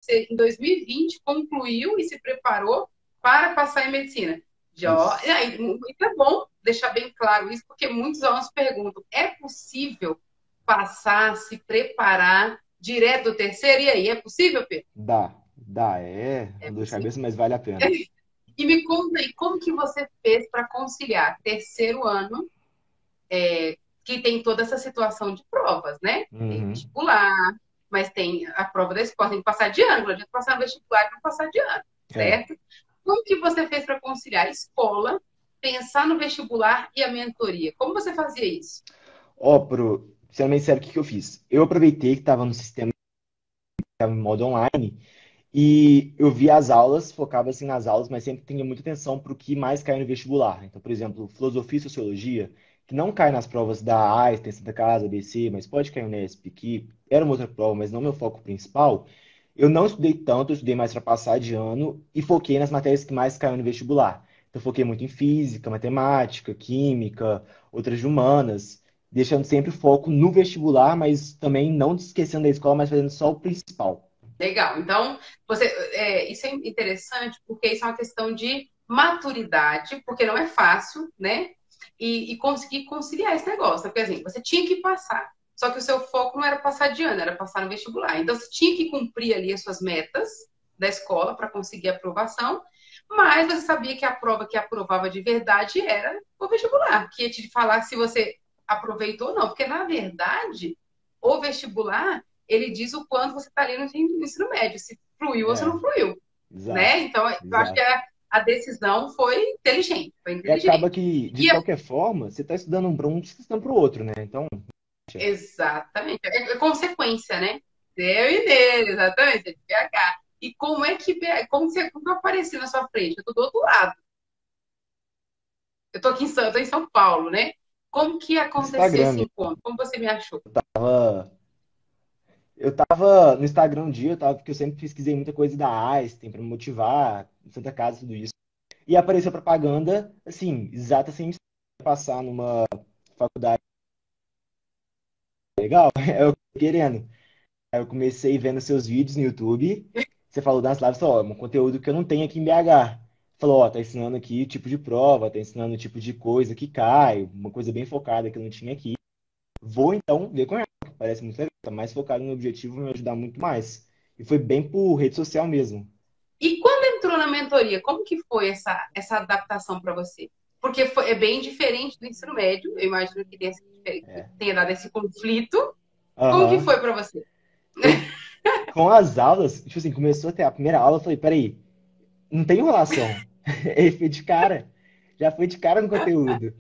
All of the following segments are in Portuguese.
você, em 2020, concluiu e se preparou para passar em medicina. Já, e Isso. aí, isso é bom deixar bem claro isso, porque muitos alunos perguntam: é possível passar, se preparar direto do terceiro? E aí, é possível, Pedro? Dá. É É uma dor de possível. cabeça, mas vale a pena. E me conta aí, como que você fez para conciliar terceiro ano, que tem toda essa situação de provas, né? Tem Uhum. vestibular, mas tem a prova da escola, tem que passar de ano, não adianta passar no vestibular e não passar de ano, É. certo? Como que você fez para conciliar a escola, pensar no vestibular e a mentoria? Como você fazia isso? Ó, sendo bem sério, o que que eu fiz? Eu aproveitei que estava no sistema, estava em modo online, e eu via as aulas, focava assim nas aulas, mas sempre tinha muita atenção para o que mais cai no vestibular. Então, por exemplo, filosofia e sociologia, que não cai nas provas da Einstein, Santa Casa, ABC, mas pode cair no Unesp, que era uma outra prova, mas não meu foco principal. Eu não estudei tanto, eu estudei mais para passar de ano e foquei nas matérias que mais caíram no vestibular. Então, eu foquei muito em física, matemática, química, outras de humanas, deixando sempre o foco no vestibular, mas também não esquecendo da escola, mas fazendo só o principal. Legal. Então, isso é interessante porque isso é uma questão de maturidade, porque não é fácil, né? E conseguir conciliar esse negócio. Porque assim, você tinha que passar. Só que o seu foco não era passar de ano, era passar no vestibular. Então, você tinha que cumprir ali as suas metas da escola para conseguir a aprovação, mas você sabia que a prova que aprovava de verdade era o vestibular, que ia te falar se você aproveitou ou não. Porque, na verdade, o vestibular ele diz o quanto você está ali no ensino médio, se fluiu ou se É, não fluiu, né? exato, Então, eu acho que exato. a decisão foi inteligente, foi E acaba inteligente. que, de E qualquer forma, você está estudando um para um, você está estudando para o outro, né? Então, exatamente, é consequência, né? Seu e dele, exatamente, é de BH. E como é que como eu apareci na sua frente? Eu tô do outro lado. Eu tô aqui eu tô em São Paulo, né? Como que aconteceu Instagram esse mesmo. encontro? Como você me achou? Eu tava no Instagram um dia, porque eu sempre pesquisei muita coisa da Einstein para me motivar, Santa Casa, tudo isso. E apareceu propaganda, assim, exata sem passar numa faculdade legal, eu querendo. Aí eu comecei vendo seus vídeos no YouTube. Você falou das lives, falou, ó, é um conteúdo que eu não tenho aqui em BH. Falou, ó, tá ensinando aqui o tipo de prova, tá ensinando o tipo de coisa que cai, uma coisa bem focada que eu não tinha aqui. Vou então ver com ela, que parece muito legal, tá mais focado no objetivo, vai me ajudar muito mais. E foi bem por rede social mesmo. E quando entrou na mentoria, como que foi essa adaptação para você? Porque é bem diferente do ensino médio, eu imagino que É. tenha dado esse conflito. Como que Aham. foi para você? Eu, com as aulas, tipo assim, começou até a primeira aula, eu falei, peraí, não tem enrolação. Ele foi de cara, já foi de cara no conteúdo.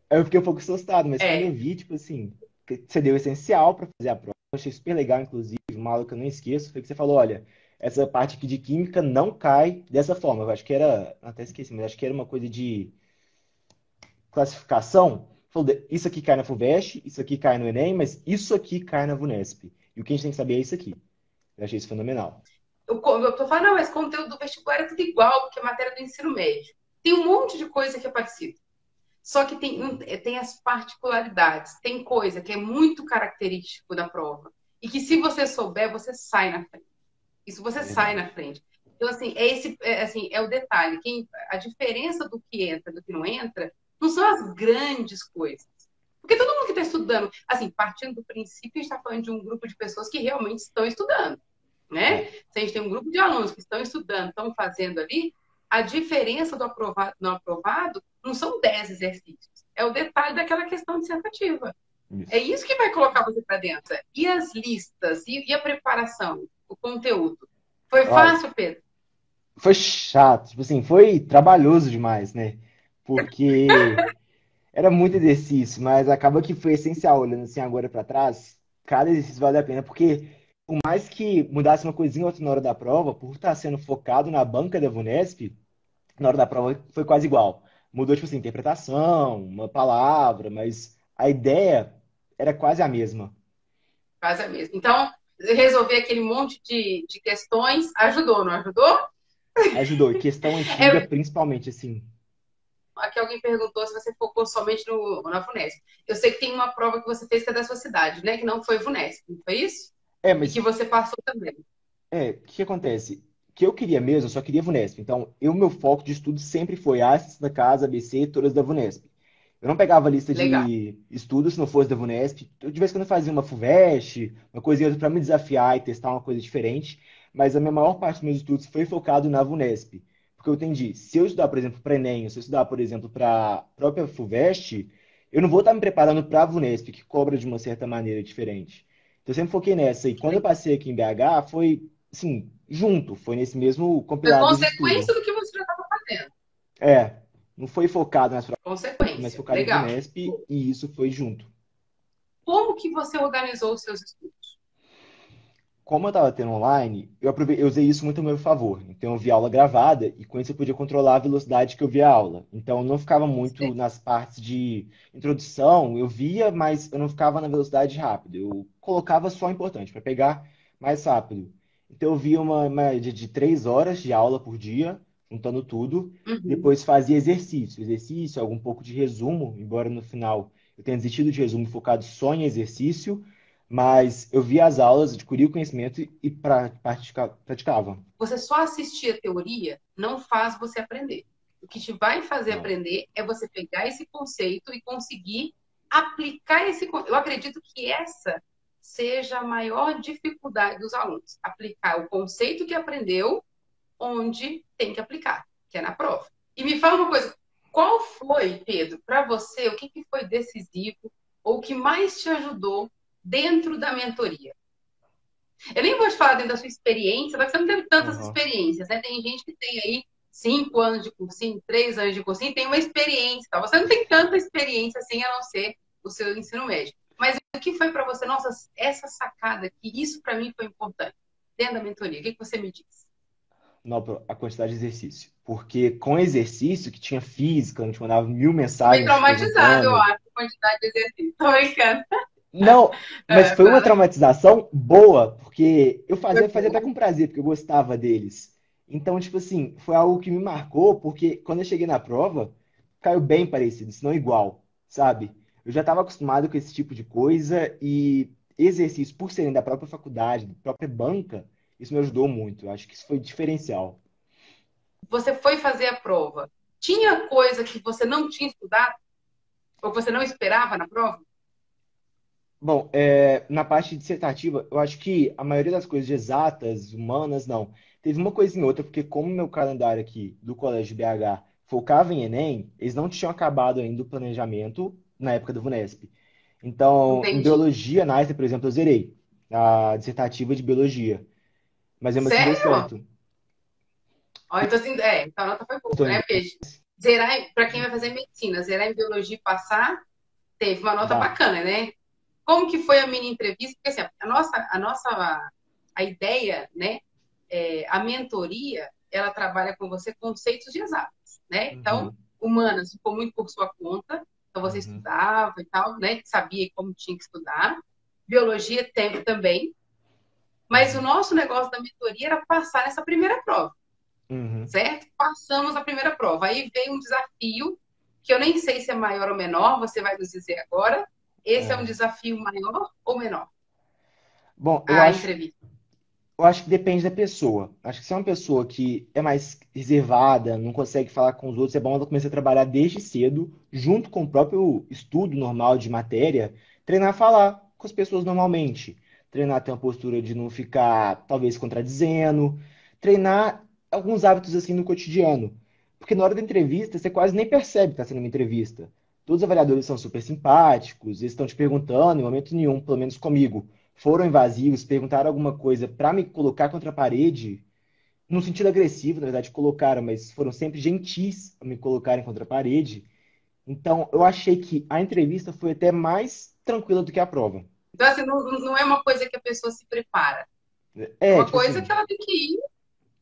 Aí eu fiquei um pouco assustado, mas quando eu É, vi, tipo assim, que você deu o essencial para fazer a prova, eu achei super legal, inclusive, uma aula que eu não esqueço, foi que você falou, olha, essa parte aqui de química não cai dessa forma. Eu acho que era, até esqueci, mas acho que era uma coisa de classificação. Falou, isso aqui cai na FUVEST, isso aqui cai no Enem, mas isso aqui cai na VUNESP. E o que a gente tem que saber é isso aqui. Eu achei isso fenomenal. eu tô falando, não, mas conteúdo do vestibular é tudo igual, porque é matéria do ensino médio. Tem um monte de coisa que é parecido. Só que tem as particularidades. Tem coisa que é muito característico da prova. E que se você souber, você sai na frente. Isso você sai na Verdade. frente. Então, assim, assim, é o detalhe. A diferença do que entra do que não entra não são as grandes coisas. Porque todo mundo que está estudando, assim, partindo do princípio, a gente está falando de um grupo de pessoas que realmente estão estudando, né? É, Se a gente tem um grupo de alunos que estão estudando, estão fazendo ali, a diferença do aprovado e não aprovado não são 10 exercícios. É o detalhe daquela questão dissertativa. É isso. isso que vai colocar você para dentro. E as listas, e a preparação, o conteúdo. Foi Olha, fácil, Pedro? foi chato, tipo assim, foi trabalhoso demais, né? Porque era muito exercício, mas acaba que foi essencial, olhando assim agora para trás, cada exercício vale a pena, porque por mais que mudasse uma coisinha ou outra na hora da prova, por estar sendo focado na banca da VUNESP, na hora da prova foi quase igual. Mudou, tipo assim, interpretação, uma palavra, mas a ideia era quase a mesma. Quase a mesma. Então, resolver aquele monte de questões ajudou, não ajudou? Ajudou. E questão antiga, É, principalmente, assim. aqui alguém perguntou se você focou somente na VUNESP. Eu sei que tem uma prova que você fez que é da sua cidade, né? Que não foi VUNESP, não foi isso? É, E que mas você passou também. O que acontece? O que eu queria mesmo, eu só queria VUNESP. Então, meu foco de estudo sempre foi Artes da Casa, ABC, todas da VUNESP. Eu não pegava a lista Legal. de estudos se não fosse da VUNESP. Eu, de vez em quando eu fazia uma FUVEST, uma coisinha outra para me desafiar e testar uma coisa diferente. Mas a minha maior parte dos meus estudos foi focado na VUNESP. Porque eu entendi, se eu estudar, por exemplo, para Enem, ou se eu estudar, por exemplo, para a própria FUVEST, eu não vou estar me preparando para a VUNESP, que cobra de uma certa maneira diferente. Então, eu sempre foquei nessa. E quando eu passei aqui em BH, foi, assim, junto. Foi nesse mesmo Foi compilado de estudo. consequência do que você já estava fazendo. É, não foi focado nas mais Consequência. focado em Legal. VUNESP e isso foi junto. Como que você organizou os seus estudos? Como eu estava tendo online, eu usei isso muito a meu favor. Então eu via aula gravada e com isso eu podia controlar a velocidade que eu via a aula. Então eu não ficava muito Certo. nas partes de introdução, eu via, mas eu não ficava na velocidade rápida. Eu colocava só o importante para pegar mais rápido. Então eu via uma média de 3 horas de aula por dia, juntando tudo. Uhum. Depois fazia exercício, algum pouco de resumo, embora no final eu tenha desistido de resumo focado só em exercício. Mas eu via as aulas, adquiria o conhecimento e praticava. Você só assistir a teoria não faz você aprender. O que te vai fazer Não. aprender é você pegar esse conceito e conseguir aplicar esse conceito. Eu acredito que essa seja a maior dificuldade dos alunos. Aplicar o conceito que aprendeu onde tem que aplicar, que é na prova. E me fala uma coisa, qual foi, Pedro, para você, o que, que foi decisivo ou o que mais te ajudou dentro da mentoria? Eu nem vou te falar dentro da sua experiência, porque você não teve tantas Aham. experiências, né? Tem gente que tem aí 5 anos de cursinho, 3 anos de cursinho, tem uma experiência. Tá? Você não tem tanta experiência assim, a não ser o seu ensino médio. Mas o que foi para você? Nossa, essa sacada aqui, isso para mim foi importante. Dentro da mentoria, o que, que você me diz? Não, a quantidade de exercício. Porque com exercício, que tinha física, a gente mandava mil Tô meio mensagens traumatizado, eu perguntando. acho, a quantidade de exercício. Tô brincando. Não, mas É, foi uma fala. traumatização boa, porque Foi fazia até bom. com prazer, porque eu gostava deles. Então, tipo assim, foi algo que me marcou, porque quando eu cheguei na prova, caiu bem parecido, se não igual, sabe? Eu já estava acostumado com esse tipo de coisa e exercício, por serem da própria faculdade, da própria banca, isso me ajudou muito. Eu acho que isso foi diferencial. Você foi fazer a prova. Tinha coisa que você não tinha estudado? Ou que você não esperava na prova? Bom, na parte dissertativa, eu acho que a maioria das coisas de exatas, humanas, não. Teve uma coisa em outra, porque como meu calendário aqui do Colégio BH focava em Enem, eles não tinham acabado ainda o planejamento na época do VUNESP. Então, em Entendi. biologia, na por exemplo, eu zerei a dissertativa de biologia. Mas mesmo assim deu Sério? certo. Ó, então, assim, então a nota foi boa, Então, né? Porque zerar, para quem vai fazer medicina, zerar em biologia e passar, teve uma nota dá. bacana, né? Como que foi a mini entrevista? Porque assim, a ideia, né? A mentoria, ela trabalha com você conceitos de exatas, né? Então, Uhum, humanas ficou muito por sua conta, então você uhum, estudava e tal, né? Sabia como tinha que estudar. Biologia teve também, mas o uhum, nosso negócio da mentoria era passar nessa primeira prova, uhum. certo? Passamos a primeira prova. Aí veio um desafio que eu nem sei se é maior ou menor, você vai nos dizer agora. Esse é um É. desafio maior ou menor? Bom, A entrevista. eu acho que depende da pessoa. Acho que se é uma pessoa que é mais reservada, não consegue falar com os outros, é bom ela começar a trabalhar desde cedo, junto com o próprio estudo normal de matéria, treinar a falar com as pessoas normalmente. Treinar a ter uma postura de não ficar, talvez, contradizendo. Treinar alguns hábitos assim no cotidiano. Porque na hora da entrevista, você quase nem percebe que está sendo uma entrevista. Todos os avaliadores são super simpáticos, eles estão te perguntando, em momento nenhum, pelo menos comigo foram invasivos, perguntaram alguma coisa para me colocar contra a parede, no sentido agressivo, na verdade, colocaram, mas foram sempre gentis a me colocarem contra a parede. Então, eu achei que a entrevista foi até mais tranquila do que a prova. Então, assim, não é uma coisa que a pessoa se prepara. É É, uma tipo coisa que assim, ela tem que ir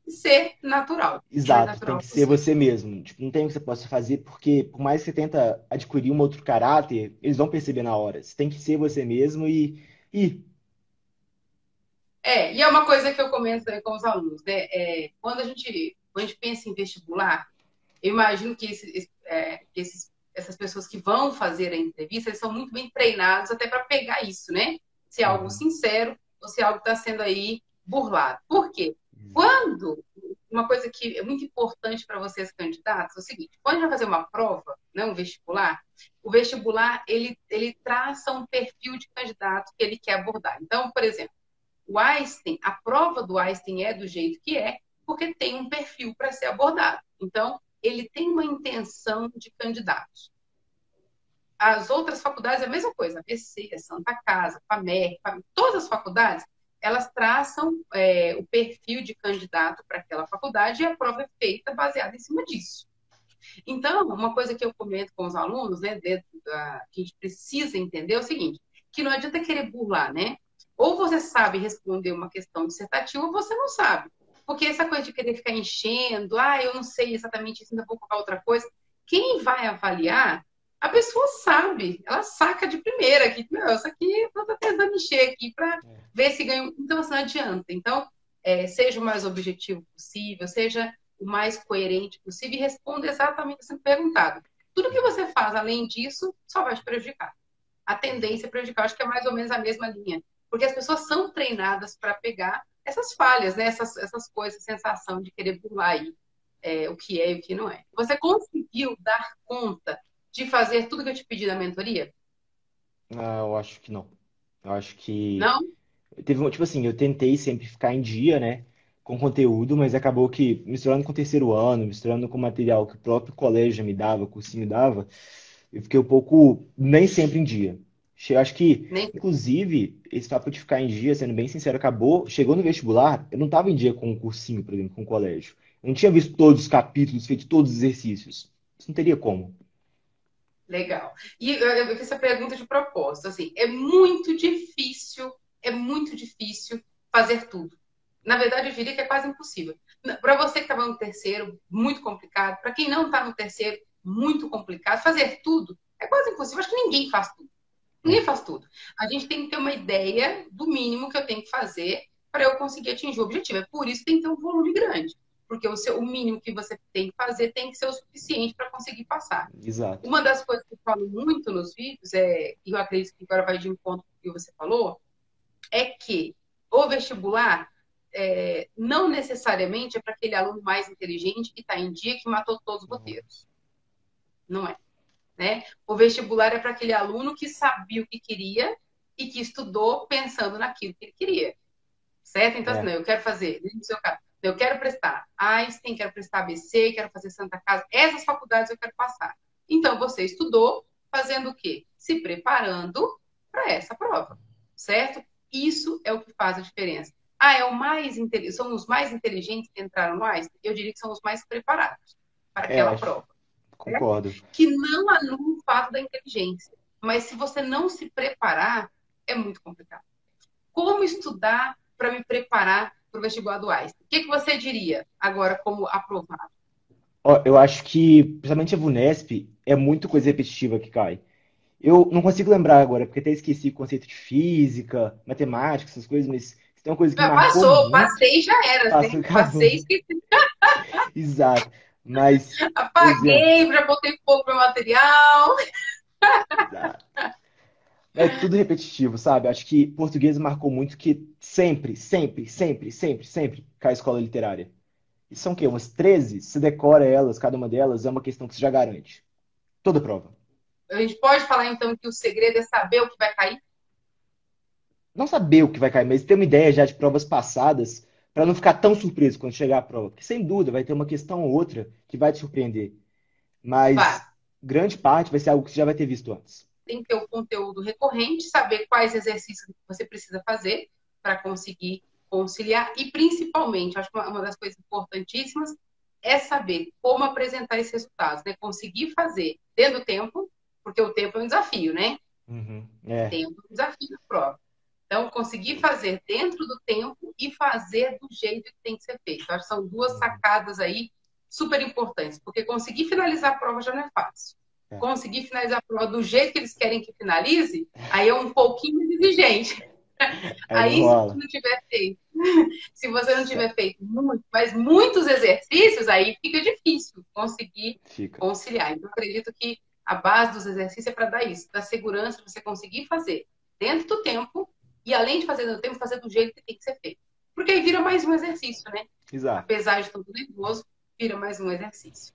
e ser natural. O mais exato, tem natural que ser possível. você mesmo. Tipo, não tem o que você possa fazer, porque por mais que você tenta adquirir um outro caráter, eles vão perceber na hora. Você tem que ser você mesmo e E é uma coisa que eu comento também com os alunos, né? Quando a gente pensa em vestibular, eu imagino que essas pessoas que vão fazer a entrevista, eles são muito bem treinados até para pegar isso, né? Se é algo Uhum. sincero ou se é algo que está sendo aí. burlado. Por quê? Quando, uma coisa que é muito importante para vocês candidatos é o seguinte, quando a gente vai fazer uma prova, né, um vestibular, o vestibular, ele traça um perfil de candidato que ele quer abordar. Então, por exemplo, o Einstein, a prova do Einstein é do jeito que é, porque tem um perfil para ser abordado. Então, ele tem uma intenção de candidatos. As outras faculdades é a mesma coisa, a ABC, a Santa Casa, a FAMER, todas as faculdades, elas traçam o perfil de candidato para aquela faculdade e a prova é feita baseada em cima disso. Então, uma coisa que eu comento com os alunos, né, que a gente precisa entender é o seguinte, que não adianta querer burlar, né? Ou você sabe responder uma questão dissertativa ou você não sabe. Porque essa coisa de querer ficar enchendo, eu não sei exatamente isso, ainda vou colocar outra coisa. Quem vai avaliar, a pessoa sabe, ela saca de primeira que, meu, isso aqui eu estou tentando encher aqui para ver se ganho. Então, assim, não adianta. Então, seja o mais objetivo possível, seja o mais coerente possível e responda exatamente o que você perguntado. Tudo que você faz além disso só vai te prejudicar. A tendência é prejudicar, acho que é mais ou menos a mesma linha. Porque as pessoas são treinadas para pegar essas falhas, né? essas coisas, sensação de querer burlar aí o que é e o que não é. Você conseguiu dar conta de fazer tudo que eu te pedi na mentoria? Eu acho que não. Eu acho que Não? tipo assim, eu tentei sempre ficar em dia, né, com conteúdo, mas acabou que misturando com o terceiro ano, misturando com o material que o próprio colégio me dava, o cursinho dava, eu fiquei um pouco nem sempre em dia. Acho que, Nem... inclusive, esse papo de ficar em dia, sendo bem sincero, chegou no vestibular, eu não estava em dia com o cursinho, por exemplo, com o colégio. Eu não tinha visto todos os capítulos, feito todos os exercícios. Isso não teria como. Legal. E eu fiz essa pergunta de propósito. Assim, é muito difícil fazer tudo. Na verdade, eu diria que é quase impossível. Para você que estava no terceiro, muito complicado. Para quem não está no terceiro, muito complicado. Fazer tudo é quase impossível. Acho que ninguém faz tudo. Ninguém É, faz tudo. A gente tem que ter uma ideia do mínimo que eu tenho que fazer para eu conseguir atingir o objetivo. É por isso que tem que ter um volume grande. Porque o mínimo que você tem que fazer tem que ser o suficiente para conseguir passar. exato. Uma das coisas que eu falo muito nos vídeos, e eu acredito que agora vai de encontro com o que você falou, é que o vestibular não necessariamente é para aquele aluno mais inteligente que está em dia que matou todos os Uhum. roteiros. Não é. Né? O vestibular é para aquele aluno que sabia o que queria e que estudou pensando naquilo que ele queria. Certo? Então, assim, não, É, eu quero fazer, no seu caso, eu quero prestar Einstein, quero prestar ABC, quero fazer Santa Casa, essas faculdades eu quero passar. Então, você estudou fazendo o quê? Se preparando para essa prova, certo? Isso é o que faz a diferença. São os mais inteligentes que entraram no Einstein? Eu diria que são os mais preparados para aquela acho, prova. Certo? concordo. Que não anula o fato da inteligência. Mas se você não se preparar, é muito complicado. Como estudar para me preparar para o vestibular do Einstein? O que você diria agora como aprovado? Ó, eu acho que, principalmente a VUNESP, é muito coisa repetitiva que cai. Eu não consigo lembrar agora, porque até esqueci o conceito de física, matemática, essas coisas, mas se tem uma coisa que marcou Passou, muito, passei já era, né? passou e acabou. Passei, esqueci, Exato. Mas, exemplo, apaguei, já botei fogo no material. exato. É tudo repetitivo, sabe? Acho que português marcou muito que sempre, sempre, sempre, sempre, sempre cai escola literária. E são o quê? Umas 13? Se decora elas, cada uma delas é uma questão que você já garante. Toda prova. A gente pode falar então que o segredo é saber o que vai cair? Não saber o que vai cair, mas ter uma ideia já de provas passadas, para não ficar tão surpreso quando chegar a prova. Porque sem dúvida vai ter uma questão ou outra que vai te surpreender. Vai. Mas grande parte vai ser algo que você já vai ter visto antes. Tem que ter o conteúdo recorrente, saber quais exercícios você precisa fazer para conseguir conciliar e principalmente, acho que uma das coisas importantíssimas é saber como apresentar esses resultados, né? Conseguir fazer dentro do tempo, porque o tempo é um desafio, né? Uhum. É, Tempo é um desafio na prova. Então, conseguir fazer dentro do tempo e fazer do jeito que tem que ser feito. Acho que são duas uhum. sacadas aí super importantes, porque conseguir finalizar a prova já não é fácil. É. Conseguir finalizar a prova do jeito que eles querem que finalize, aí é um pouquinho exigente. Aí não Aí, se você rola. não tiver feito, se você não tiver feito muito, mas muitos exercícios, aí fica difícil conseguir Fica. conciliar. Então, eu acredito que a base dos exercícios é para dar isso, da segurança de você conseguir fazer dentro do tempo e, além de fazer no tempo, fazer do jeito que tem que ser feito. Porque aí vira mais um exercício, né? Exato. Apesar de todo nervoso, vira mais um exercício.